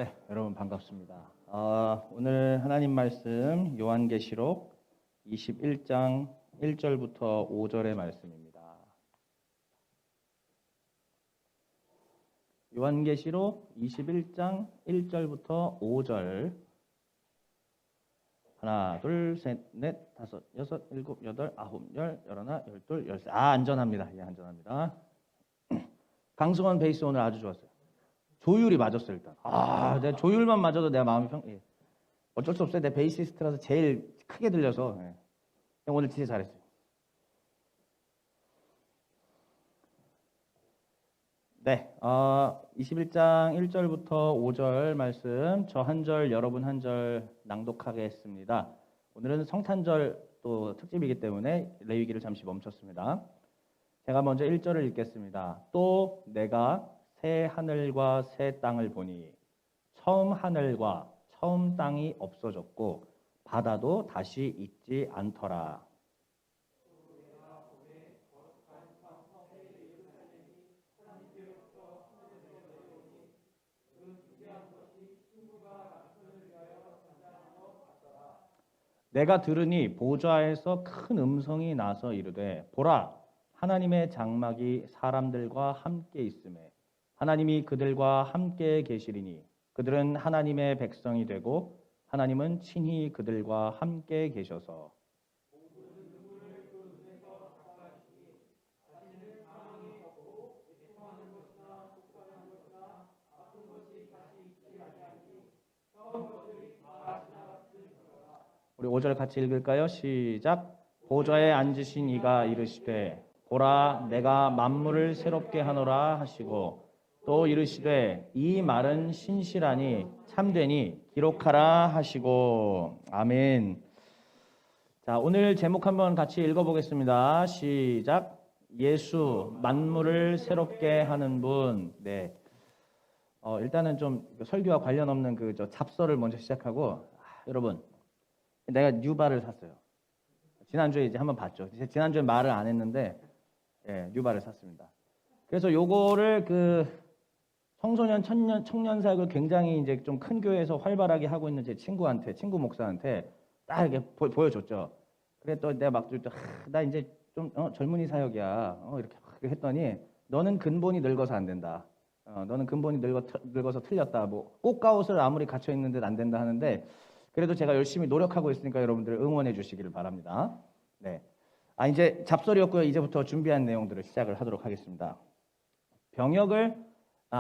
네, 여러분 반갑습니다. 오늘 하나님 말씀 요한계시록 21장 1절부터 5절의 말씀입니다. 요한계시록 21장 1절부터 5절. 하나, 둘, 셋, 넷, 다섯, 여섯, 일곱, 여덟, 아홉, 열, 열하나, 열둘, 열세. 안전합니다. 예, 안전합니다. 강승원 베이스 오늘 아주 좋았어요. 조율이 맞았어요, 일단. 내가 조율만 맞아도 내가 마음이 예. 어쩔 수 없어요. 내 베이시스트라서 제일 크게 들려서. 예. 오늘 진짜 잘했어요. 네, 21장 1절부터 5절 말씀, 저 한 절, 여러분 한 절 낭독하겠습니다. 오늘은 성탄절 또 특집이기 때문에 레위기를 잠시 멈췄습니다. 제가 먼저 1절을 읽겠습니다. 또 내가 새 하늘과 새 땅을 보니 처음 하늘과 처음 땅이 없어졌고 바다도 다시 있지 않더라. 내가 들으니 보좌에서 큰 음성이 나서 이르되 보라 하나님의 장막이 사람들과 함께 있음에 하나님이 그들과 함께 계시리니 그들은 하나님의 백성이 되고 하나님은 친히 그들과 함께 계셔서 우리 5절 같이 읽을까요? 시작. 보좌에 앉으신 이가 이르시되 보라 내가 만물을 새롭게 하노라 하시고 또 이르시되 이 말은 신실하니 참되니 기록하라 하시고 아멘. 자, 오늘 제목 한번 같이 읽어보겠습니다. 시작. 예수 만물을 새롭게 하는 분. 네. 일단은 좀 설교와 관련 없는 그 잡서를 먼저 시작하고 여러분 내가 뉴바를 샀어요. 지난주에 이제 한번 봤죠. 지난주에 말을 안 했는데 예, 뉴바를 샀습니다. 그래서 요거를 그 청소년 청년 사역을 굉장히 이제 좀 큰 교회에서 활발하게 하고 있는 제 친구 목사한테 딱 이렇게 보여줬죠. 그래 또 내가 막 나 이제 좀 젊은이 사역이야. 이렇게 했더니 너는 근본이 늙어서 안 된다. 너는 근본이 늙어서 틀렸다. 뭐 꽃가옷을 아무리 갇혀 있는 듯 안 된다 하는데 그래도 제가 열심히 노력하고 있으니까 여러분들 응원해 주시기를 바랍니다. 네. 이제 잡설이었고요. 이제부터 준비한 내용들을 시작을 하도록 하겠습니다.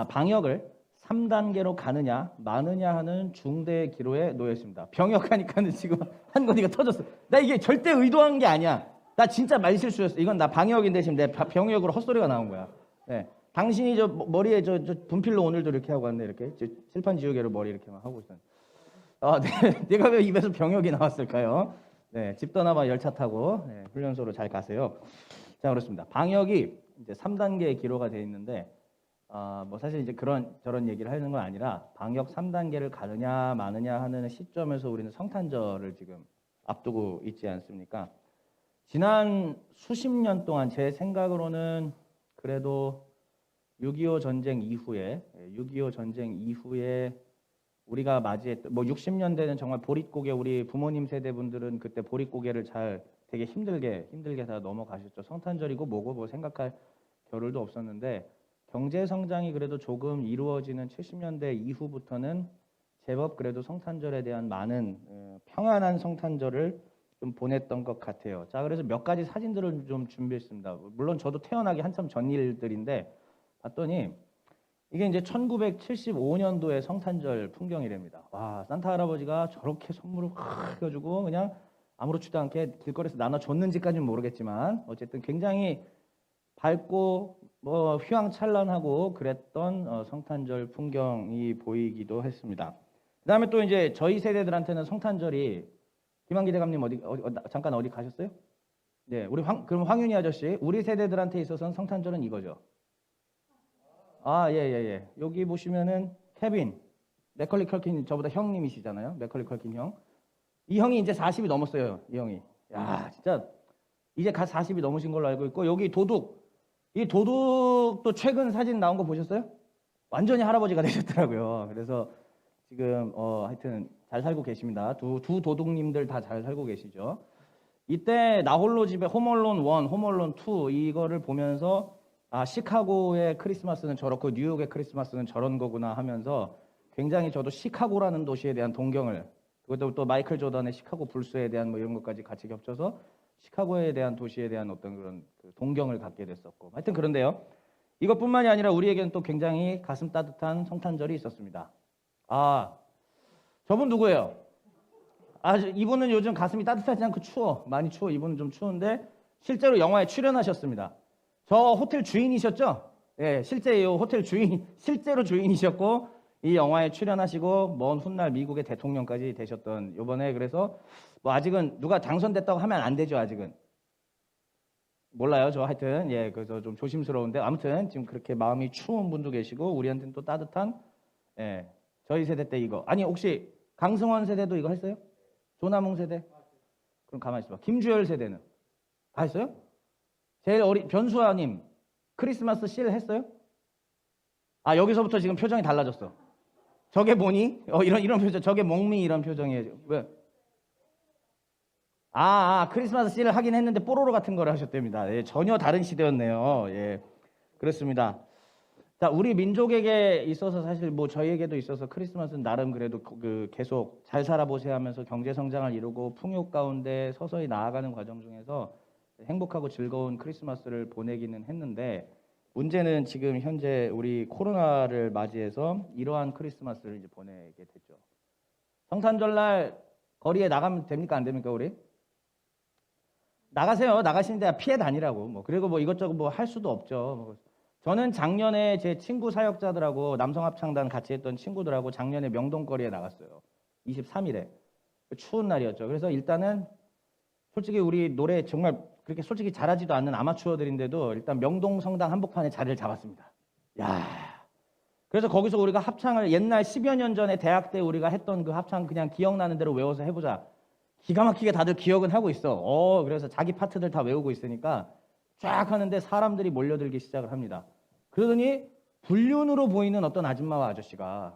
방역을 3단계로 가느냐 마느냐 하는 중대 기로에 놓여 있습니다. 병역하니까는 지금 한 건이가 터졌어. 나 이게 절대 의도한 게 아니야. 나 진짜 말실수였어. 이건 나 방역인데 지금 내 병역으로 헛소리가 나온 거야. 네. 당신이 머리에 분필로 오늘도 이렇게 하고 왔네. 이렇게 칠판 지우개로 머리 이렇게 막 하고 있었는데. 내가 왜 입에서 병역이 나왔을까요? 네, 집 떠나봐 열차 타고 훈련소로 잘 가세요. 자, 그렇습니다. 방역이 이제 3단계의 기로가 되어 있는데, 뭐 사실 이제 저런 얘기를 하는 건 아니라 방역 3단계를 가느냐 마느냐 하는 시점에서 우리는 성탄절을 지금 앞두고 있지 않습니까? 지난 수십 년 동안 제 생각으로는 그래도 6.25 전쟁 이후에 우리가 맞이했던 60년대는 정말 보릿고개 우리 부모님 세대 분들은 그때 보릿고개를 잘 되게 힘들게 다 넘어가셨죠. 성탄절이고 뭐고 뭐 생각할 겨를도 없었는데 경제 성장이 그래도 조금 이루어지는 70년대 이후부터는 제법 그래도 성탄절에 대한 많은 평안한 성탄절을 좀 보냈던 것 같아요. 자, 그래서 몇 가지 사진들을 좀 준비했습니다. 물론 저도 태어나기 한참 전 일들인데 봤더니 이게 이제 1975년도의 성탄절 풍경이랍니다. 와, 산타 할아버지가 저렇게 선물을 해가지고 그냥 아무렇지도 않게 길거리에서 나눠줬는지까지는 모르겠지만 어쨌든 굉장히 밝고 뭐 휘황찬란하고 그랬던 성탄절 풍경이 보이기도 했습니다. 그다음에 또 이제 저희 세대들한테는 성탄절이 김한기 대감님 잠깐 어디 가셨어요? 네, 그럼 황윤희 아저씨 우리 세대들한테 있어서는 성탄절은 이거죠. 예. 여기 보시면은 케빈, 맥컬리 컬킨 저보다 형님이시잖아요. 맥컬리 컬킨 형. 이 형이 이제 40이 넘었어요. 이 형이. 야, 진짜 이제 갓 40이 넘으신 걸로 알고 있고 여기 도둑. 이 도둑도 최근 사진 나온 거 보셨어요? 완전히 할아버지가 되셨더라고요. 그래서 지금 하여튼 잘 살고 계십니다. 두 도둑님들 다 잘 살고 계시죠. 이때 나 홀로 집에 홈얼론 1, 홈얼론 2 이거를 보면서 아, 시카고의 크리스마스는 저렇고 뉴욕의 크리스마스는 저런 거구나 하면서 굉장히 저도 시카고라는 도시에 대한 동경을, 그것도 또 마이클 조던의 시카고 불스에 대한 뭐 이런 것까지 같이 겹쳐서 시카고에 대한 도시에 대한 어떤 그런 그 동경을 갖게 됐었고, 하여튼 그런데요. 이것뿐만이 아니라 우리에게는 또 굉장히 가슴 따뜻한 성탄절이 있었습니다. 아, 저분 누구예요? 아, 이분은 요즘 가슴이 따뜻하지 않고 추워. 많이 추워. 이분은 좀 추운데 실제로 영화에 출연하셨습니다. 저 호텔 주인이셨죠? 예, 실제 이 호텔 주인, 실제로 주인이셨고 이 영화에 출연하시고 먼 훗날 미국의 대통령까지 되셨던 요번에, 그래서 뭐 아직은 누가 당선됐다고 하면 안 되죠. 아직은 몰라요. 저 하여튼 예, 그래서 좀 조심스러운데 아무튼 지금 그렇게 마음이 추운 분도 계시고 우리한테는 또 따뜻한, 예, 저희 세대 때 이거 아니 혹시 강승원 세대도 이거 했어요? 조남웅 세대? 그럼 가만히 있어봐. 김주열 세대는 다 했어요? 제일 어린 변수아님 크리스마스 실 했어요? 아, 여기서부터 지금 표정이 달라졌어. 저게 뭐니? 이런 표정. 저게 몽미 이런 표정이에요. 왜? 크리스마스 씨를 하긴 했는데 뽀로로 같은 거를 하셨답니다. 예, 전혀 다른 시대였네요. 예, 그렇습니다. 자, 우리 민족에게 있어서 사실 뭐 저희에게도 있어서 크리스마스는 나름 그래도 그 계속 잘 살아보세요 하면서 경제 성장을 이루고 풍요 가운데 서서히 나아가는 과정 중에서 행복하고 즐거운 크리스마스를 보내기는 했는데, 문제는 지금 현재 우리 코로나를 맞이해서 이러한 크리스마스를 이제 보내게 됐죠. 성탄절날 거리에 나가면 됩니까? 안 됩니까? 우리? 나가세요. 나가시는데 피해 다니라고. 뭐 그리고 뭐 이것저것 뭐 할 수도 없죠. 뭐 저는 작년에 제 친구 사역자들하고 남성합창단 같이 했던 친구들하고 작년에 명동거리에 나갔어요. 23일에. 추운 날이었죠. 그래서 일단은 솔직히 우리 노래 정말 그렇게 솔직히 잘하지도 않는 아마추어들인데도 일단 명동 성당 한복판에 자리를 잡았습니다. 야. 그래서 거기서 우리가 합창을 옛날 10여 년 전에 대학 때 우리가 했던 그 합창 그냥 기억나는 대로 외워서 해보자. 기가 막히게 다들 기억은 하고 있어. 그래서 자기 파트들 다 외우고 있으니까 쫙 하는데 사람들이 몰려들기 시작을 합니다. 그러더니 불륜으로 보이는 어떤 아줌마와 아저씨가,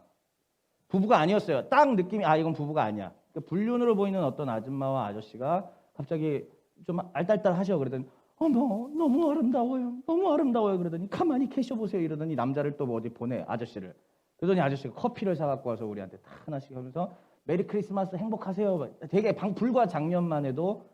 부부가 아니었어요. 딱 느낌이 이건 부부가 아니야. 불륜으로 보이는 어떤 아줌마와 아저씨가 갑자기 좀 알딸딸 하셔. 그러더니 어머 너무 아름다워요. 너무 아름다워요. 그러더니 가만히 계셔보세요. 이러더니 남자를 또 뭐 어디 보내, 아저씨를. 그러더니 아저씨가 커피를 사갖고 와서 우리한테 다 하나씩 하면서 메리 크리스마스 행복하세요. 되게 불과 작년만 해도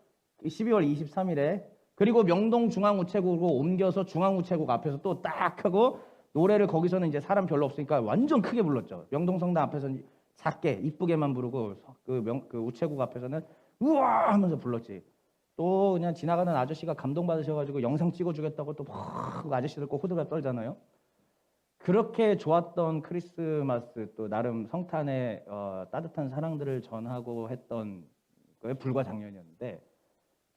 12월 23일에 그리고 명동 중앙우체국으로 옮겨서 중앙우체국 앞에서 또 딱 하고 노래를 거기서는 이제 사람 별로 없으니까 완전 크게 불렀죠. 명동 성당 앞에서는 작게 이쁘게만 부르고 그 우체국 앞에서는 우와 하면서 불렀지. 또 그냥 지나가는 아저씨가 감동받으셔가지고 영상 찍어주겠다고 또 막 아저씨들 꼭 호들갑 떨잖아요. 그렇게 좋았던 크리스마스, 또 나름 성탄의 따뜻한 사랑들을 전하고 했던 거에 불과 작년이었는데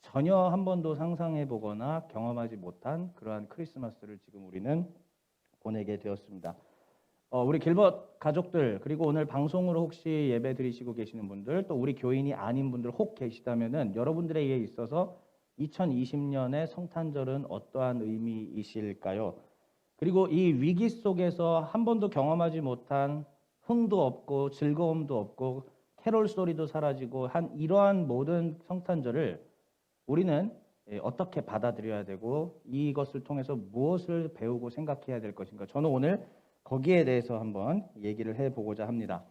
전혀 한 번도 상상해 보거나 경험하지 못한 그러한 크리스마스를 지금 우리는 보내게 되었습니다. 우리 길벗 가족들, 그리고 오늘 방송으로 혹시 예배 드리시고 계시는 분들, 또 우리 교인이 아닌 분들 혹 계시다면은 여러분들에게 있어서 2020년의 성탄절은 어떠한 의미이실까요? 그리고 이 위기 속에서 한 번도 경험하지 못한 흥도 없고 즐거움도 없고 캐롤 소리도 사라지고 한 이러한 모든 성탄절을 우리는 어떻게 받아들여야 되고 이것을 통해서 무엇을 배우고 생각해야 될 것인가? 저는 오늘 거기에 대해서 한번 얘기를 해보고자 합니다.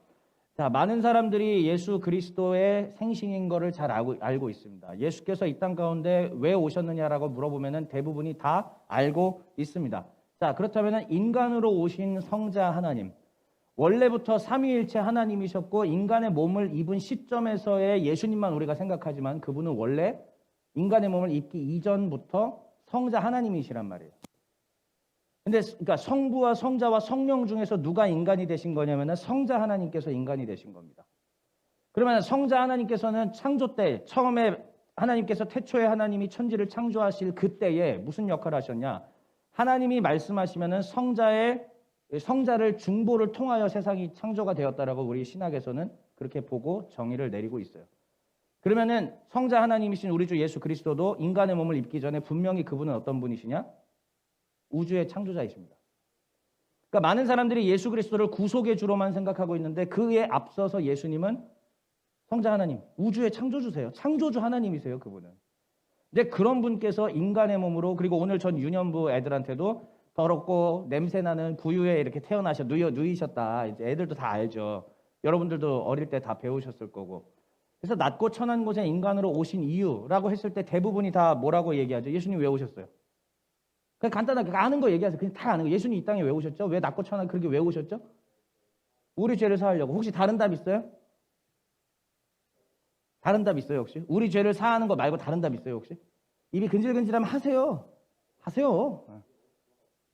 자, 많은 사람들이 예수 그리스도의 생신인 것을 잘 알고 있습니다. 예수께서 이 땅 가운데 왜 오셨느냐라고 물어보면 대부분이 다 알고 있습니다. 자, 그렇다면 인간으로 오신 성자 하나님, 원래부터 삼위일체 하나님이셨고 인간의 몸을 입은 시점에서의 예수님만 우리가 생각하지만 그분은 원래 인간의 몸을 입기 이전부터 성자 하나님이시란 말이에요. 근데 그러니까 성부와 성자와 성령 중에서 누가 인간이 되신 거냐면 성자 하나님께서 인간이 되신 겁니다. 그러면 성자 하나님께서는 창조 때 처음에 하나님께서 태초에 하나님이 천지를 창조하실 그때에 무슨 역할을 하셨냐? 하나님이 말씀하시면은 성자를 중보를 통하여 세상이 창조가 되었다라고 우리 신학에서는 그렇게 보고 정의를 내리고 있어요. 그러면은 성자 하나님이신 우리 주 예수 그리스도도 인간의 몸을 입기 전에 분명히 그분은 어떤 분이시냐? 우주의 창조자이십니다. 그러니까 많은 사람들이 예수 그리스도를 구속의 주로만 생각하고 있는데 그에 앞서서 예수님은 성자 하나님, 우주의 창조주세요. 창조주 하나님이세요, 그분은. 근데 그런 분께서 인간의 몸으로, 그리고 오늘 전 유년부 애들한테도 더럽고 냄새나는 구유에 이렇게 누이셨다. 이제 애들도 다 알죠. 여러분들도 어릴 때 다 배우셨을 거고. 그래서 낮고 천한 곳에 인간으로 오신 이유라고 했을 때 대부분이 다 뭐라고 얘기하죠? 예수님 왜 오셨어요? 그냥 간단하게 아는 거 얘기하세요. 그냥 다 아는 거. 예수님 이 땅에 왜 오셨죠? 왜 낮고 천한 그렇게 왜 오셨죠? 우리 죄를 사하려고. 혹시 다른 답 있어요? 다른 답 있어요, 혹시? 우리 죄를 사하는 거 말고 다른 답 있어요, 혹시? 입이 근질근질하면 하세요. 하세요.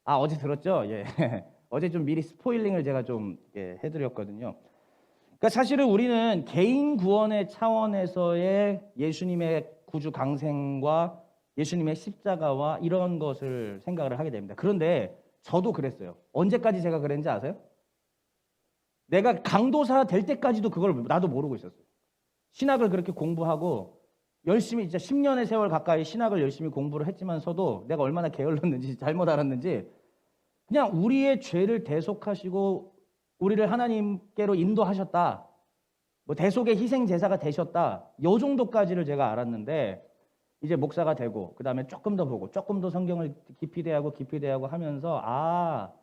아, 어제 들었죠? 예. 어제 좀 미리 스포일링을 제가 좀 해드렸거든요. 그러니까 사실은 우리는 개인 구원의 차원에서의 예수님의 구주 강생과 예수님의 십자가와 이런 것을 생각을 하게 됩니다. 그런데 저도 그랬어요. 언제까지 제가 그랬는지 아세요? 내가 강도사 될 때까지도 그걸 나도 모르고 있었어요. 신학을 그렇게 공부하고 열심히 진짜 10년의 세월 가까이 신학을 열심히 공부를 했지만서도 내가 얼마나 게을렀는지 잘못 알았는지 그냥 우리의 죄를 대속하시고 우리를 하나님께로 인도하셨다. 뭐 대속의 희생 제사가 되셨다. 요 정도까지를 제가 알았는데 이제 목사가 되고 그다음에 조금 더 보고 조금 더 성경을 깊이 대하고 하면서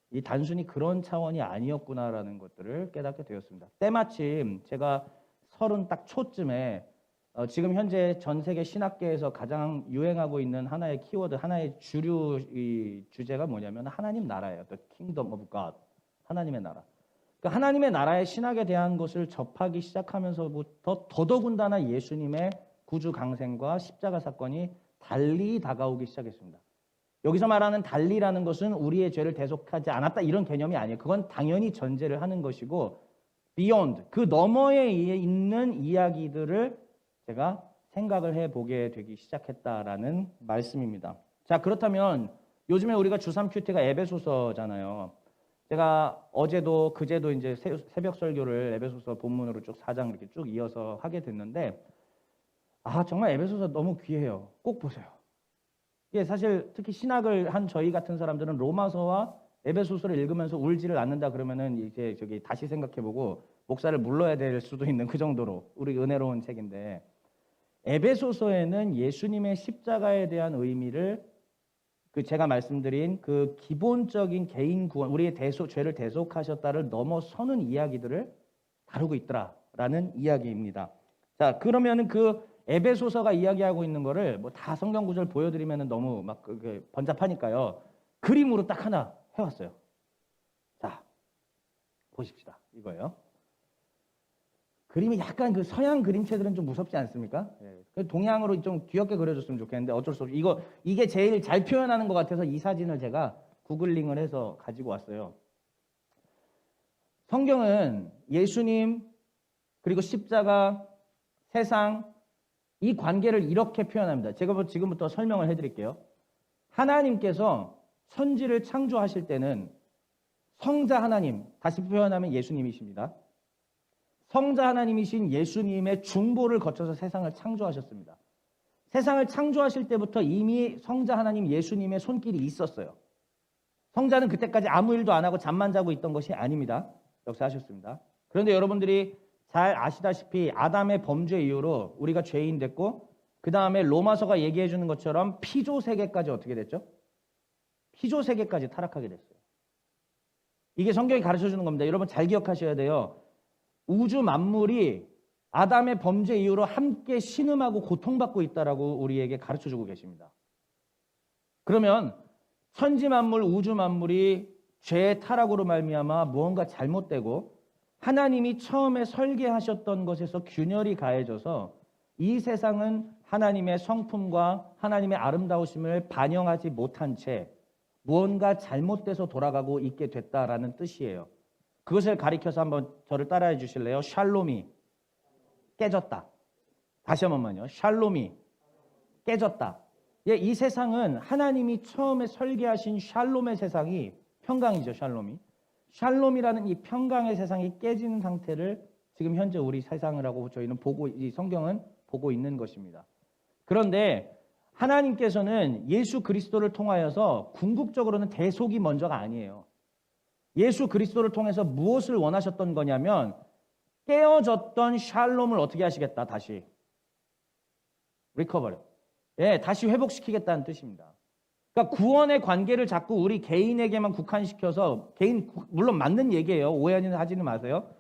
이 단순히 그런 차원이 아니었구나라는 것들을 깨닫게 되었습니다. 때마침 제가 30 딱 초쯤에 지금 현재 전 세계 신학계에서 가장 유행하고 있는 하나의 키워드, 하나의 주류 주제가 뭐냐면 하나님 나라예요. The Kingdom of God. 하나님의 나라. 그러니까 하나님의 나라의 신학에 대한 것을 접하기 시작하면서부터 더더군다나 예수님의 구주 강생과 십자가 사건이 달리 다가오기 시작했습니다. 여기서 말하는 달리라는 것은 우리의 죄를 대속하지 않았다 이런 개념이 아니에요. 그건 당연히 전제를 하는 것이고 beyond, 그 너머에 있는 이야기들을 제가 생각을 해보게 되기 시작했다라는 말씀입니다. 자, 그렇다면 요즘에 우리가 주3 큐티가 에베소서잖아요. 제가 어제도 그제도 이제 새벽 설교를 에베소서 본문으로 쭉 4장 이렇게 쭉 이어서 하게 됐는데 정말 에베소서 너무 귀해요. 꼭 보세요. 이게 사실 특히 신학을 한 저희 같은 사람들은 로마서와 에베소서를 읽으면서 울지를 않는다 그러면은 이제 저기 다시 생각해보고 목사를 물러야 될 수도 있는 그 정도로 우리 은혜로운 책인데 에베소서에는 예수님의 십자가에 대한 의미를 그 제가 말씀드린 그 기본적인 개인 구원, 우리의 죄를 대속하셨다를 넘어서는 이야기들을 다루고 있더라라는 이야기입니다. 자, 그러면은 그 에베소서가 이야기하고 있는 거를 뭐 다 성경 구절 보여드리면은 너무 막 번잡하니까요. 그림으로 딱 하나 해왔어요. 자, 보십시다. 이거예요. 그림이 약간 그 서양 그림체들은 좀 무섭지 않습니까? 예. 동양으로 좀 귀엽게 그려줬으면 좋겠는데 어쩔 수 없이 이게 제일 잘 표현하는 것 같아서 이 사진을 제가 구글링을 해서 가지고 왔어요. 성경은 예수님 그리고 십자가, 세상 이 관계를 이렇게 표현합니다. 제가 지금부터 설명을 해드릴게요. 하나님께서 천지를 창조하실 때는 성자 하나님, 다시 표현하면 예수님이십니다. 성자 하나님이신 예수님의 중보를 거쳐서 세상을 창조하셨습니다. 세상을 창조하실 때부터 이미 성자 하나님 예수님의 손길이 있었어요. 성자는 그때까지 아무 일도 안 하고 잠만 자고 있던 것이 아닙니다. 역사하셨습니다. 그런데 여러분들이 잘 아시다시피 아담의 범죄 이후로 우리가 죄인 됐고 그 다음에 로마서가 얘기해 주는 것처럼 피조 세계까지 어떻게 됐죠? 피조 세계까지 타락하게 됐어요. 이게 성경이 가르쳐 주는 겁니다. 여러분 잘 기억하셔야 돼요. 우주 만물이 아담의 범죄 이후로 함께 신음하고 고통받고 있다라고 우리에게 가르쳐 주고 계십니다. 그러면 천지 만물, 우주 만물이 죄의 타락으로 말미암아 무언가 잘못되고 하나님이 처음에 설계하셨던 것에서 균열이 가해져서 이 세상은 하나님의 성품과 하나님의 아름다우심을 반영하지 못한 채 무언가 잘못돼서 돌아가고 있게 됐다라는 뜻이에요. 그것을 가리켜서 한번 저를 따라해 주실래요? 샬롬이 깨졌다. 다시 한 번만요. 샬롬이 깨졌다. 예, 이 세상은 하나님이 처음에 설계하신 샬롬의 세상이 평강이죠. 샬롬이라는 이 평강의 세상이 깨진 상태를 지금 현재 우리 세상을 하고 저희는 이 성경은 보고 있는 것입니다. 그런데 하나님께서는 예수 그리스도를 통하여서 궁극적으로는 대속이 먼저가 아니에요. 예수 그리스도를 통해서 무엇을 원하셨던 거냐면 깨어졌던 샬롬을 어떻게 하시겠다? 다시 리커버리. 예, 다시 회복시키겠다는 뜻입니다. 그러니까 구원의 관계를 자꾸 우리 개인에게만 국한시켜서 물론 맞는 얘기예요. 오해하지는 마세요.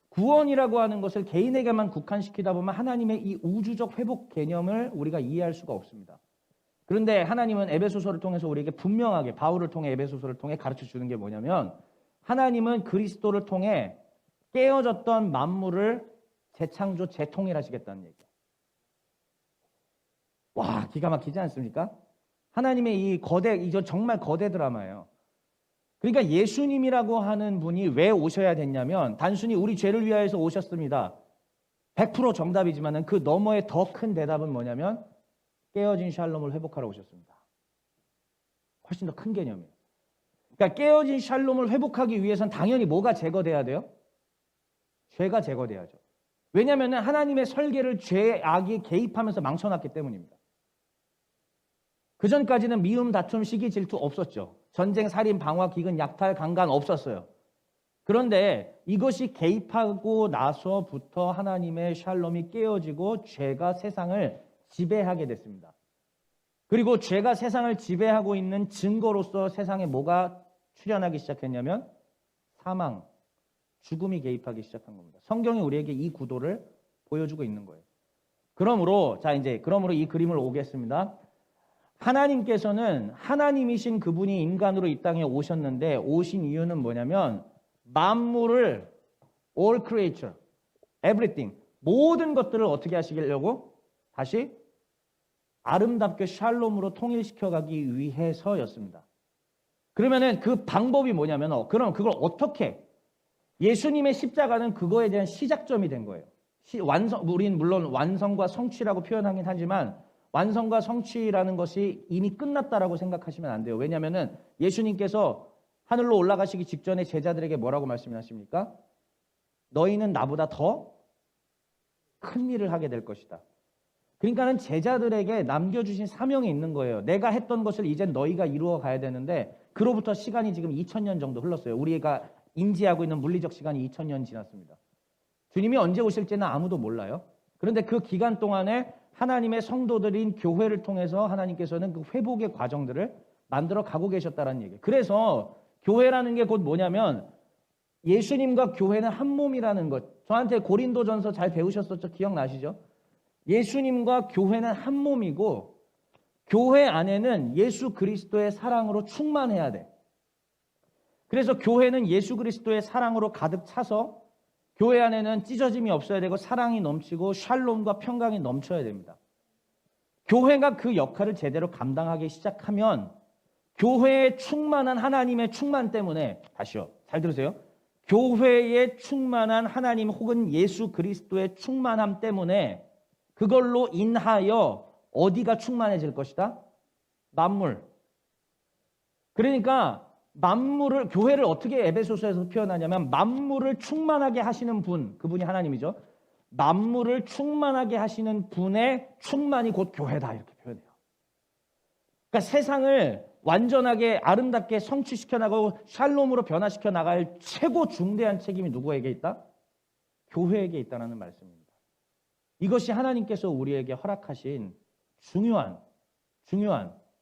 구원이라고 하는 것을 개인에게만 국한시키다 보면 하나님의 이 우주적 회복 개념을 우리가 이해할 수가 없습니다. 그런데 하나님은 에베소서를 통해서 우리에게 분명하게 바울을 통해 에베소서를 통해 가르쳐 주는 게 뭐냐면 하나님은 그리스도를 통해 깨어졌던 만물을 재창조, 재통일하시겠다는 얘기예요. 와, 기가 막히지 않습니까? 하나님의 이거 정말 거대 드라마예요. 그러니까 예수님이라고 하는 분이 왜 오셔야 됐냐면 단순히 우리 죄를 위하여서 오셨습니다. 100% 정답이지만 그 너머의 더 큰 대답은 뭐냐면 깨어진 샬롬을 회복하러 오셨습니다. 훨씬 더 큰 개념이에요. 그러니까 깨어진 샬롬을 회복하기 위해서는 당연히 뭐가 제거돼야 돼요? 죄가 제거돼야죠. 왜냐하면 하나님의 설계를 죄악이 개입하면서 망쳐놨기 때문입니다. 그전까지는 미움, 다툼, 시기, 질투 없었죠. 전쟁, 살인, 방화, 기근, 약탈, 강간 없었어요. 그런데 이것이 개입하고 나서부터 하나님의 샬롬이 깨어지고 죄가 세상을 지배하게 됐습니다. 그리고 죄가 세상을 지배하고 있는 증거로서 세상에 뭐가 출현하기 시작했냐면 사망, 죽음이 개입하기 시작한 겁니다. 성경이 우리에게 이 구도를 보여주고 있는 거예요. 그러므로 이 그림을 오겠습니다. 하나님께서는 하나님이신 그분이 인간으로 이 땅에 오셨는데 오신 이유는 뭐냐면 만물을 all creature, everything 모든 것들을 어떻게 하시려고 다시 아름답게 샬롬으로 통일시켜가기 위해서였습니다. 그러면은 그 방법이 뭐냐면 그럼 그걸 어떻게 예수님의 십자가는 그거에 대한 시작점이 된 거예요. 우린 물론 완성과 성취라고 표현하긴 하지만 완성과 성취라는 것이 이미 끝났다라고 생각하시면 안 돼요. 왜냐하면 예수님께서 하늘로 올라가시기 직전에 제자들에게 뭐라고 말씀하십니까? 너희는 나보다 더 큰 일을 하게 될 것이다. 그러니까는 제자들에게 남겨주신 사명이 있는 거예요. 내가 했던 것을 이젠 너희가 이루어 가야 되는데 그로부터 시간이 지금 2000년 정도 흘렀어요. 우리가 인지하고 있는 물리적 시간이 2000년 지났습니다. 주님이 언제 오실지는 아무도 몰라요. 그런데 그 기간 동안에 하나님의 성도들인 교회를 통해서 하나님께서는 그 회복의 과정들을 만들어 가고 계셨다는 얘기예요. 그래서 교회라는 게 곧 뭐냐면 예수님과 교회는 한 몸이라는 것. 저한테 고린도전서 잘 배우셨었죠? 기억나시죠? 예수님과 교회는 한 몸이고 교회 안에는 예수 그리스도의 사랑으로 충만해야 돼. 그래서 교회는 예수 그리스도의 사랑으로 가득 차서 교회 안에는 찢어짐이 없어야 되고 사랑이 넘치고 샬롬과 평강이 넘쳐야 됩니다. 교회가 그 역할을 제대로 감당하기 시작하면 교회에 충만한 하나님의 충만 때문에 다시요. 잘 들으세요. 교회에 충만한 하나님 혹은 예수 그리스도의 충만함 때문에 그걸로 인하여 어디가 충만해질 것이다? 만물. 그러니까 만물을 교회를 어떻게 에베소서에서 표현하냐면 만물을 충만하게 하시는 분, 그분이 하나님이죠. 만물을 충만하게 하시는 분의 충만이 곧 교회다 이렇게 표현해요. 그러니까 세상을 완전하게 아름답게 성취시켜 나가고 샬롬으로 변화시켜 나갈 최고 중대한 책임이 누구에게 있다? 교회에게 있다는 말씀입니다. 이것이 하나님께서 우리에게 허락하신 중요한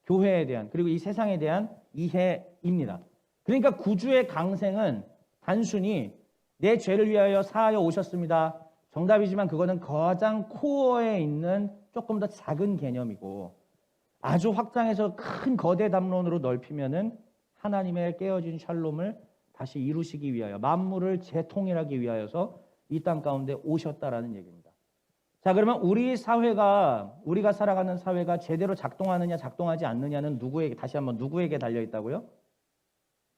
교회에 대한 그리고 이 세상에 대한 이해입니다. 그러니까 구주의 강생은 단순히 내 죄를 위하여 사하여 오셨습니다. 정답이지만 그거는 가장 코어에 있는 조금 더 작은 개념이고 아주 확장해서 큰 거대 담론으로 넓히면은 하나님의 깨어진 샬롬을 다시 이루시기 위하여 만물을 재통일하기 위하여서 이 땅 가운데 오셨다라는 얘기입니다. 자, 그러면 우리가 살아가는 사회가 제대로 작동하느냐 작동하지 않느냐는 누구에게 달려 있다고요?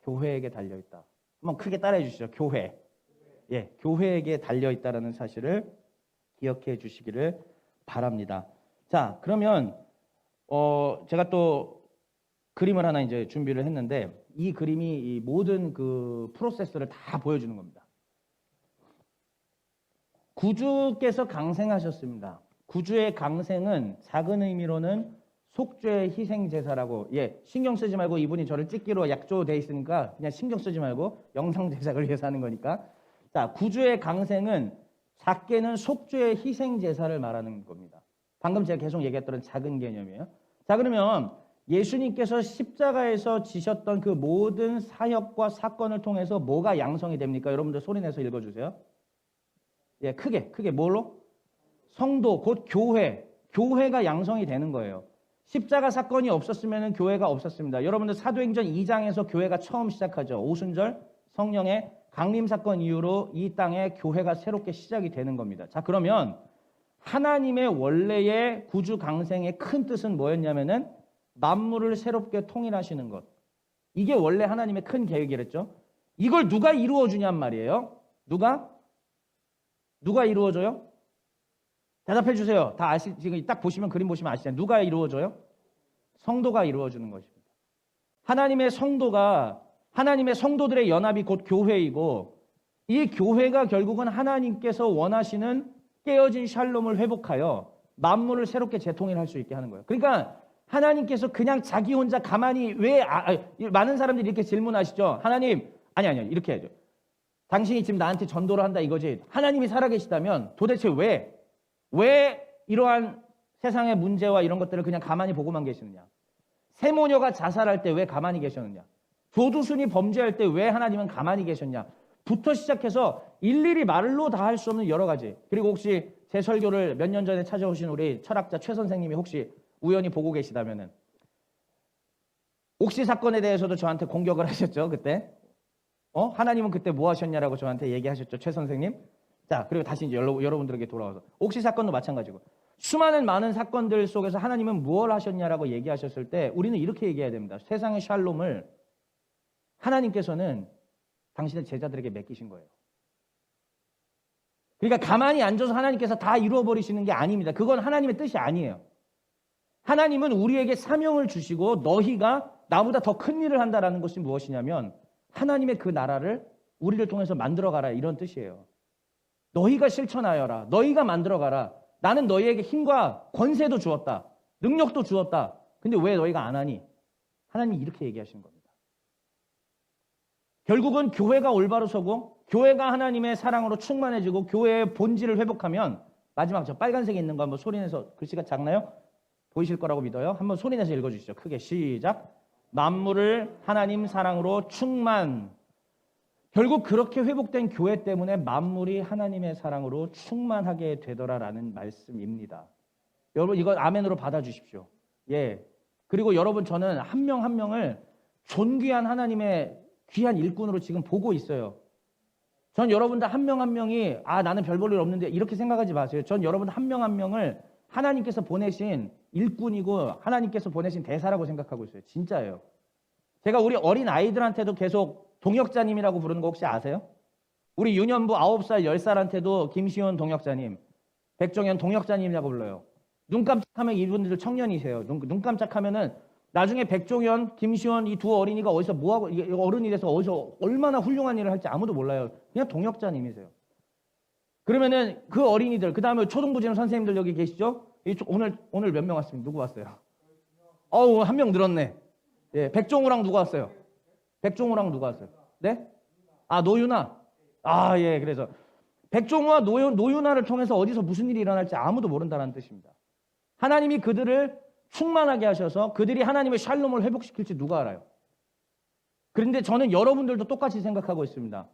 교회에게 달려 있다. 한번 크게 따라해 주시죠. 교회. 예, 교회에게 달려 있다라는 사실을 기억해 주시기를 바랍니다. 자, 그러면 제가 또 그림을 하나 이제 준비를 했는데 이 그림이 이 모든 그 프로세스를 다 보여주는 겁니다. 구주께서 강생하셨습니다. 구주의 강생은 작은 의미로는 속죄의 희생 제사라고. 예, 신경 쓰지 말고 이분이 저를 찍기로 약조돼 있으니까 그냥 신경 쓰지 말고 영상 제작을 위해서 하는 거니까. 자, 구주의 강생은 작게는 속죄의 희생 제사를 말하는 겁니다. 방금 제가 계속 얘기했던 작은 개념이에요. 자, 그러면 예수님께서 십자가에서 지셨던 그 모든 사역과 사건을 통해서 뭐가 양성이 됩니까? 여러분들 소리 내서 읽어주세요. 예, 크게 뭘로? 성도, 곧 교회가 양성이 되는 거예요. 십자가 사건이 없었으면 교회가 없었습니다. 여러분들 사도행전 2장에서 교회가 처음 시작하죠. 오순절 성령의 강림 사건 이후로 이 땅에 교회가 새롭게 시작이 되는 겁니다. 자, 그러면 하나님의 원래의 구주 강생의 큰 뜻은 뭐였냐면은 만물을 새롭게 통일하시는 것. 이게 원래 하나님의 큰 계획이랬죠. 이걸 누가 이루어 주냔 말이에요. 누가 이루어줘요? 대답해 주세요. 다 지금 딱 보시면 그림 보시면 아시잖아요. 누가 이루어줘요? 성도가 이루어주는 것입니다. 하나님의 성도들의 연합이 곧 교회이고, 이 교회가 결국은 하나님께서 원하시는 깨어진 샬롬을 회복하여 만물을 새롭게 재통일할 수 있게 하는 거예요. 그러니까 하나님께서 그냥 자기 혼자 가만히 많은 사람들이 이렇게 질문하시죠. 하나님, 아니 이렇게 해야죠. 당신이 지금 나한테 전도를 한다 이거지. 하나님이 살아계시다면 도대체 왜 이러한 세상의 문제와 이런 것들을 그냥 가만히 보고만 계시느냐? 세모녀가 자살할 때 왜 가만히 계셨느냐? 조두순이 범죄할 때 왜 하나님은 가만히 계셨냐? 부터 시작해서 일일이 말로 다 할 수 없는 여러 가지. 그리고 혹시 제 설교를 몇 년 전에 찾아오신 우리 철학자 최 선생님이 혹시 우연히 보고 계시다면은 옥시 사건에 대해서도 저한테 공격을 하셨죠, 그때. 하나님은 그때 뭐 하셨냐라고 저한테 얘기하셨죠, 최 선생님. 자, 그리고 다시 이제 여러분들에게 돌아와서 옥시 사건도 마찬가지고 수많은 많은 사건들 속에서 하나님은 무엇을 하셨냐라고 얘기하셨을 때 우리는 이렇게 얘기해야 됩니다. 세상의 샬롬을 하나님께서는 당신의 제자들에게 맡기신 거예요. 그러니까 가만히 앉아서 하나님께서 다 이루어버리시는 게 아닙니다. 그건 하나님의 뜻이 아니에요. 하나님은 우리에게 사명을 주시고 너희가 나보다 더 큰 일을 한다라는 것이 무엇이냐면 하나님의 그 나라를 우리를 통해서 만들어가라 이런 뜻이에요. 너희가 실천하여라. 너희가 만들어가라. 나는 너희에게 힘과 권세도 주었다. 능력도 주었다. 근데 왜 너희가 안 하니? 하나님이 이렇게 얘기하시는 겁니다. 결국은 교회가 올바로 서고 교회가 하나님의 사랑으로 충만해지고 교회의 본질을 회복하면 마지막 저 빨간색에 있는 거 한번 소리내서 글씨가 작나요? 보이실 거라고 믿어요. 한번 소리내서 읽어주시죠. 크게 시작. 만물을 하나님 사랑으로 충만. 결국 그렇게 회복된 교회 때문에 만물이 하나님의 사랑으로 충만하게 되더라라는 말씀입니다. 여러분 이거 아멘으로 받아주십시오. 예. 그리고 여러분 저는 한 명 한 명을 존귀한 하나님의 귀한 일꾼으로 지금 보고 있어요. 전 여러분들 한 명 한 명이 나는 별 볼 일 없는데 이렇게 생각하지 마세요. 전 여러분 한 명 한 명을 하나님께서 보내신 일꾼이고 하나님께서 보내신 대사라고 생각하고 있어요. 진짜예요. 제가 우리 어린 아이들한테도 계속 동역자님이라고 부르는 거 혹시 아세요? 우리 유년부 9살, 10살한테도 김시원 동역자님, 백종현 동역자님이라고 불러요. 눈 깜짝하면 이분들 청년이세요. 눈 깜짝하면은 나중에 백종현, 김시원 이 두 어린이가 어디서 뭐하고 어른이 돼서 어디서 얼마나 훌륭한 일을 할지 아무도 몰라요. 그냥 동역자님이세요. 그러면은 그 어린이들, 그 다음에 초등부지원 선생님들 여기 계시죠? 오늘 몇 명 왔습니다. 누구 왔어요? 한 명 늘었네. 예, 백종우랑 누가 왔어요? 백종우랑 누가 왔어요? 네? 노윤아. 예, 그래서 백종우와 노윤아를 통해서 어디서 무슨 일이 일어날지 아무도 모른다는 뜻입니다. 하나님이 그들을 충만하게 하셔서 그들이 하나님의 샬롬을 회복시킬지 누가 알아요? 그런데 저는 여러분들도 똑같이 생각하고 있습니다.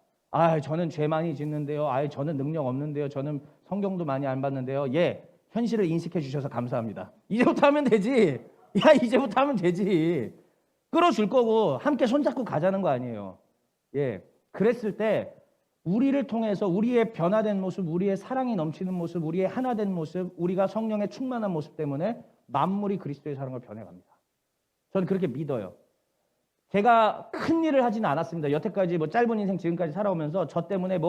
저는 죄 많이 짓는데요. 저는 능력 없는데요. 저는 성경도 많이 안 봤는데요. 예, 현실을 인식해 주셔서 감사합니다. 이제부터 하면 되지. 이제부터 하면 되지. 끌어줄 거고 함께 손잡고 가자는 거 아니에요. 예, 그랬을 때 우리를 통해서 우리의 변화된 모습, 우리의 사랑이 넘치는 모습, 우리의 하나된 모습, 우리가 성령의 충만한 모습 때문에 만물이 그리스도의 사랑을 변해갑니다. 저는 그렇게 믿어요. 제가 큰 일을 하지는 않았습니다. 여태까지 짧은 인생 지금까지 살아오면서 저 때문에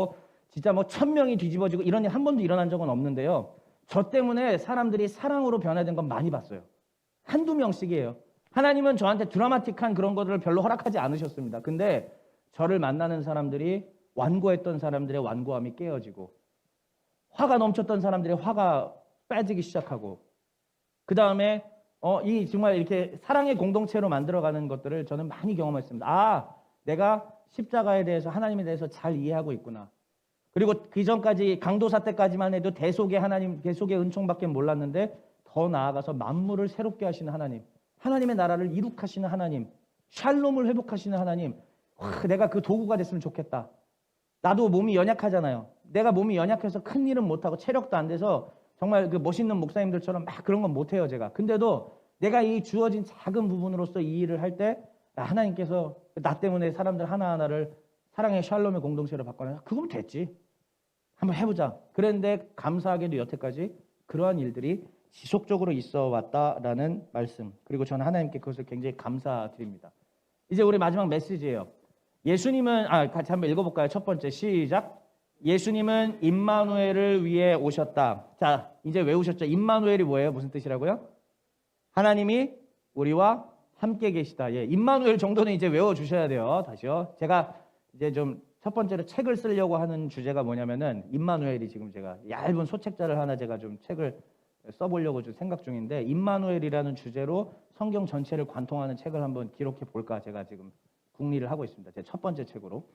진짜 1000명이 뒤집어지고 이런 일 한 번도 일어난 적은 없는데요. 저 때문에 사람들이 사랑으로 변화된 건 많이 봤어요. 한두 명씩이에요. 하나님은 저한테 드라마틱한 그런 것들을 별로 허락하지 않으셨습니다. 근데 저를 만나는 사람들이 완고했던 사람들의 완고함이 깨어지고 화가 넘쳤던 사람들의 화가 빠지기 시작하고 그 다음에 이 정말 이렇게 사랑의 공동체로 만들어가는 것들을 저는 많이 경험했습니다. 아, 내가 십자가에 대해서 하나님에 대해서 잘 이해하고 있구나. 그리고 그 전까지 강도사 때까지만 해도 대속의 하나님, 대속의 은총밖에 몰랐는데 더 나아가서 만물을 새롭게 하시는 하나님, 하나님의 나라를 이룩하시는 하나님, 샬롬을 회복하시는 하나님. 내가 그 도구가 됐으면 좋겠다. 나도 몸이 연약하잖아요. 내가 몸이 연약해서 큰 일은 못하고 체력도 안 돼서 정말 그 멋있는 목사님들처럼 막 그런 건 못해요, 제가. 근데도 내가 이 주어진 작은 부분으로서 이 일을 할 때 하나님께서 나 때문에 사람들 하나하나를 사랑의 샬롬의 공동체로 바꿔놔. 그거면 됐지. 한번 해보자. 그랬는데 감사하게도 여태까지 그러한 일들이 지속적으로 있어 왔다라는 말씀. 그리고 저는 하나님께 그것을 굉장히 감사드립니다. 이제 우리 마지막 메시지예요. 예수님은 같이 한번 읽어볼까요? 첫 번째 시작. 예수님은 임마누엘을 위해 오셨다. 자, 이제 외우셨죠? 임마누엘이 뭐예요? 무슨 뜻이라고요? 하나님이 우리와 함께 계시다. 예, 임마누엘 정도는 이제 외워주셔야 돼요. 다시요. 제가 이제 좀 첫 번째로 책을 쓰려고 하는 주제가 뭐냐면은 임마누엘이 지금 제가 얇은 소책자를 하나 제가 좀 책을 써보려고 좀 생각 중인데 임마누엘이라는 주제로 성경 전체를 관통하는 책을 한번 기록해 볼까 제가 지금 궁리를 하고 있습니다. 제 첫 번째 책으로.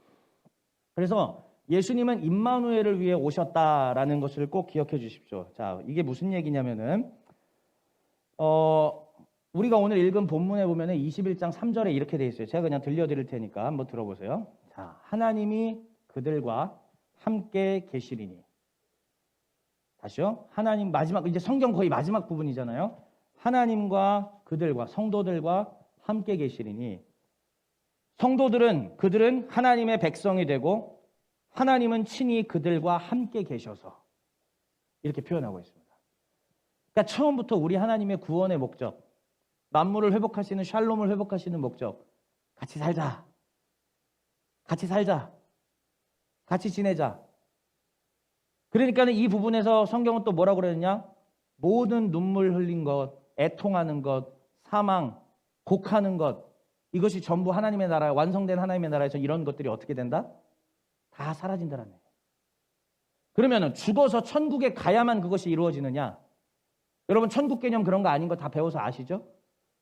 그래서 예수님은 임마누엘을 위해 오셨다라는 것을 꼭 기억해 주십시오. 자, 이게 무슨 얘기냐면은 우리가 오늘 읽은 본문에 보면은 21장 3절에 이렇게 돼 있어요. 제가 그냥 들려드릴 테니까 한번 들어보세요. 자, 하나님이 그들과 함께 계시리니. 다시요. 하나님 마지막 이제 성경 거의 마지막 부분이잖아요. 하나님과 그들과 성도들과 함께 계시리니. 성도들은 그들은 하나님의 백성이 되고 하나님은 친히 그들과 함께 계셔서 이렇게 표현하고 있습니다. 그러니까 처음부터 우리 하나님의 구원의 목적, 만물을 회복하시는 샬롬을 회복하시는 목적, 같이 살자. 같이 살자. 같이 지내자. 그러니까는 이 부분에서 성경은 또 뭐라고 그러느냐? 모든 눈물 흘린 것, 애통하는 것, 사망, 곡하는 것, 이것이 전부 하나님의 나라, 완성된 하나님의 나라에서 이런 것들이 어떻게 된다? 다 사라진다는 얘기예요. 그러면은 죽어서 천국에 가야만 그것이 이루어지느냐? 여러분 천국 개념 그런 거 아닌 거 다 배워서 아시죠?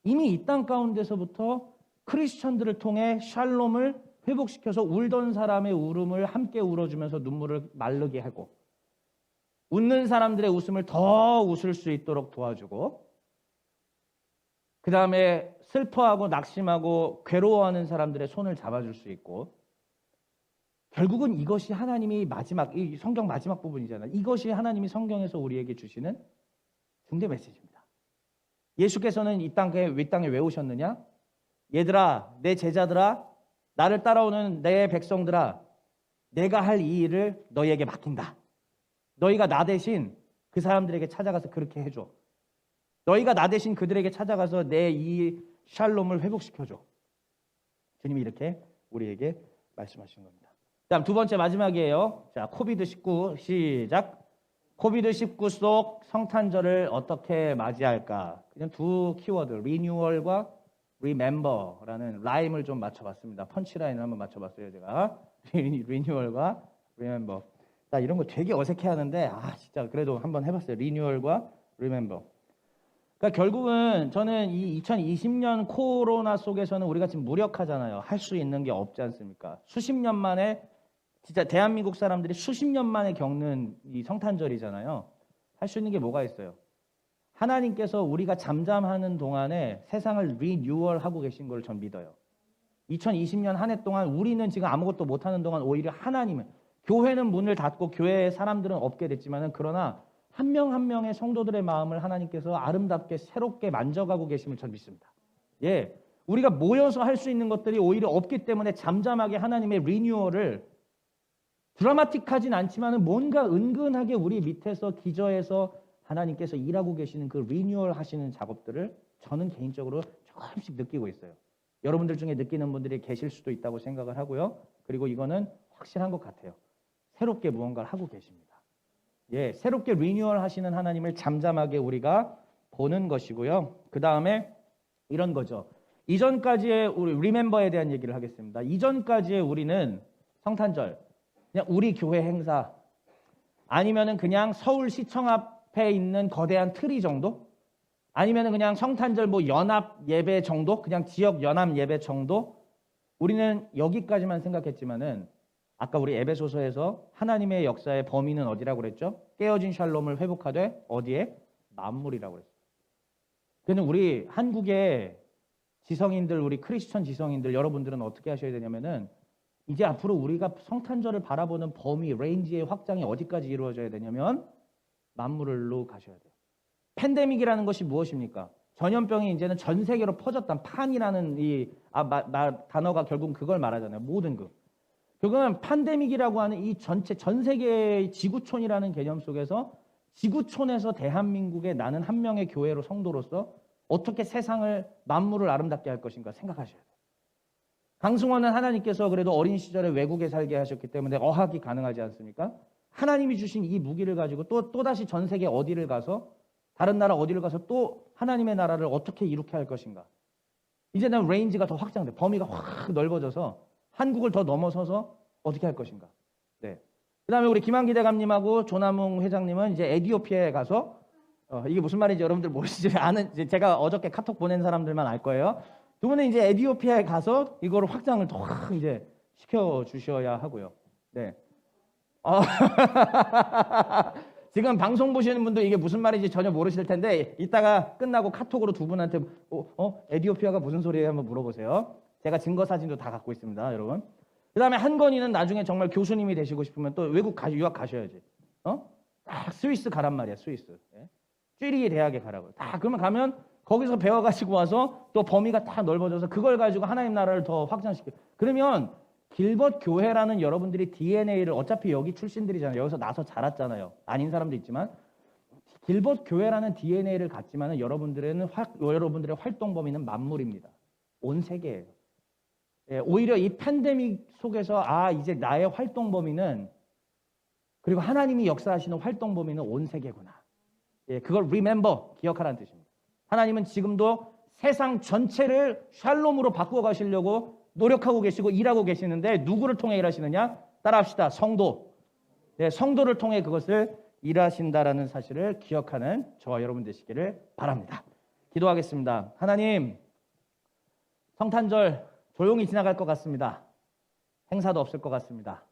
이미 이 땅 가운데서부터 크리스천들을 통해 샬롬을 회복시켜서 울던 사람의 울음을 함께 울어주면서 눈물을 마르게 하고 웃는 사람들의 웃음을 더 웃을 수 있도록 도와주고 그 다음에 슬퍼하고 낙심하고 괴로워하는 사람들의 손을 잡아줄 수 있고 결국은 이것이 하나님이 마지막, 이 성경 마지막 부분이잖아요. 이것이 하나님이 성경에서 우리에게 주시는 중대 메시지입니다. 예수께서는 이 땅에 왜 오셨느냐? 얘들아, 내 제자들아, 나를 따라오는 내 백성들아, 내가 할 이 일을 너희에게 맡긴다. 너희가 나 대신 그 사람들에게 찾아가서 그렇게 해줘. 너희가 나 대신 그들에게 찾아가서 내 이 샬롬을 회복시켜줘. 주님이 이렇게 우리에게 말씀하신 겁니다. 다음 두 번째 마지막이에요. 자, 코비드19 시작. 코비드19 속 성탄절을 어떻게 맞이할까? 그냥 두 키워드, 리뉴얼과 리멤버라는 라임을 좀 맞춰봤습니다. 펀치라인을 한번 맞춰봤어요, 제가. 리뉴얼과 리멤버. 나 이런 거 되게 어색해하는데, 진짜 그래도 한번 해봤어요. 리뉴얼과 리멤버. 그러니까 결국은 저는 이 2020년 코로나 속에서는 우리가 지금 무력하잖아요. 할 수 있는 게 없지 않습니까? 수십 년 만에 진짜 대한민국 사람들이 수십 년 만에 겪는 이 성탄절이잖아요. 할 수 있는 게 뭐가 있어요? 하나님께서 우리가 잠잠하는 동안에 세상을 리뉴얼하고 계신 걸 전 믿어요. 2020년 한 해 동안 우리는 지금 아무것도 못하는 동안 오히려 하나님은 교회는 문을 닫고 교회의 사람들은 없게 됐지만은 그러나 한 명 한 명의 성도들의 마음을 하나님께서 아름답게 새롭게 만져가고 계심을 전 믿습니다. 예, 우리가 모여서 할 수 있는 것들이 오히려 없기 때문에 잠잠하게 하나님의 리뉴얼을 드라마틱하진 않지만은 뭔가 은근하게 우리 밑에서 기저에서 하나님께서 일하고 계시는 그 리뉴얼 하시는 작업들을 저는 개인적으로 조금씩 느끼고 있어요. 여러분들 중에 느끼는 분들이 계실 수도 있다고 생각을 하고요. 그리고 이거는 확실한 것 같아요. 새롭게 무언가를 하고 계십니다. 예, 새롭게 리뉴얼 하시는 하나님을 잠잠하게 우리가 보는 것이고요. 그 다음에 이런 거죠. 이전까지의 우리 리멤버에 대한 얘기를 하겠습니다. 이전까지의 우리는 성탄절, 그냥 우리 교회 행사 아니면은 그냥 서울시청 앞에 있는 거대한 트리 정도? 아니면 그냥 성탄절 뭐 연합 예배 정도, 그냥 지역 연합 예배 정도. 우리는 여기까지만 생각했지만은 아까 우리 에베소서에서 하나님의 역사의 범위는 어디라고 그랬죠? 깨어진 샬롬을 회복하되 어디에? 만물이라고 그랬어요. 그래서 우리 한국의 지성인들, 우리 크리스천 지성인들 여러분들은 어떻게 하셔야 되냐면은 이제 앞으로 우리가 성탄절을 바라보는 범위, 레인지의 확장이 어디까지 이루어져야 되냐면 만물로 가셔야 돼요. 팬데믹이라는 것이 무엇입니까? 전염병이 이제는 전 세계로 퍼졌다. 판이라는 단어가 결국 그걸 말하잖아요. 모든 결국은 팬데믹이라고 하는 이 전체 전 세계의 지구촌이라는 개념 속에서 지구촌에서 대한민국의 나는 한 명의 교회로 성도로서 어떻게 세상을 만물을 아름답게 할 것인가 생각하셔야 돼요. 강승원은 하나님께서 그래도 어린 시절에 외국에 살게 하셨기 때문에 어학이 가능하지 않습니까? 하나님이 주신 이 무기를 가지고 또다시 전 세계 어디를 가서 다른 나라 어디를 가서 또 하나님의 나라를 어떻게 이룩해 할 것인가. 이제는 레인지가 더 확장돼. 범위가 확 넓어져서 한국을 더 넘어서서 어떻게 할 것인가. 네. 그 다음에 우리 김한기 대감님하고 조남웅 회장님은 이제 에티오피아에 가서 이게 무슨 말인지 여러분들 모르시지 아는 제가 어저께 카톡 보낸 사람들만 알 거예요. 두 분은 이제 에티오피아에 가서 이거를 확장을 더 이제 시켜 주셔야 하고요. 네. 지금 방송 보시는 분도 이게 무슨 말인지 전혀 모르실 텐데 이따가 끝나고 카톡으로 두 분한테 에티오피아가 무슨 소리예요? 한번 물어보세요. 제가 증거 사진도 다 갖고 있습니다, 여러분. 그 다음에 한건이는 나중에 정말 교수님이 되시고 싶으면 또 외국 유학 가셔야지. 딱 스위스 가란 말이야, 스위스. 예? 쥐리 대학에 가라고요. 다 그러면 가면 거기서 배워가지고 와서 또 범위가 딱 넓어져서 그걸 가지고 하나님 나라를 더 확장시켜. 그러면 길벗 교회라는 여러분들이 DNA를 어차피 여기 출신들이잖아요. 여기서 나서 자랐잖아요. 아닌 사람도 있지만 길벗 교회라는 DNA를 갖지만은 여러분들의 활동 범위는 만물입니다. 온 세계예요. 예, 오히려 이 팬데믹 속에서 이제 나의 활동 범위는 그리고 하나님이 역사하시는 활동 범위는 온 세계구나. 예, 그걸 remember, 기억하라는 뜻입니다. 하나님은 지금도 세상 전체를 샬롬으로 바꾸어 가시려고 노력하고 계시고 일하고 계시는데 누구를 통해 일하시느냐? 따라합시다. 성도. 네, 성도를 통해 그것을 일하신다라는 사실을 기억하는 저와 여러분 되시기를 바랍니다. 기도하겠습니다. 하나님, 성탄절 조용히 지나갈 것 같습니다. 행사도 없을 것 같습니다.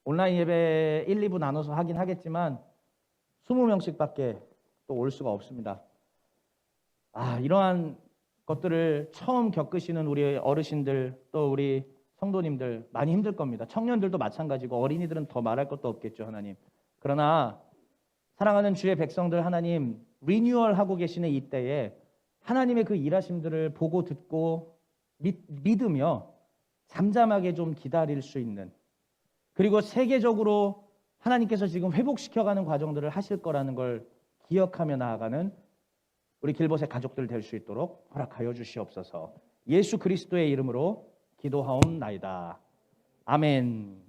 온라인 예배 1, 2부 나눠서 하긴 하겠지만 20명씩밖에 또 올 수가 없습니다. 이러한 것들을 처음 겪으시는 우리 어르신들 또 우리 성도님들 많이 힘들 겁니다. 청년들도 마찬가지고 어린이들은 더 말할 것도 없겠죠, 하나님. 그러나 사랑하는 주의 백성들 하나님 리뉴얼하고 계시는 이때에 하나님의 그 일하심들을 보고 듣고 믿으며 잠잠하게 좀 기다릴 수 있는 그리고 세계적으로 하나님께서 지금 회복시켜가는 과정들을 하실 거라는 걸 기억하며 나아가는 우리 길벗의 가족들 될 수 있도록 허락하여 주시옵소서. 예수 그리스도의 이름으로 기도하옵나이다. 아멘.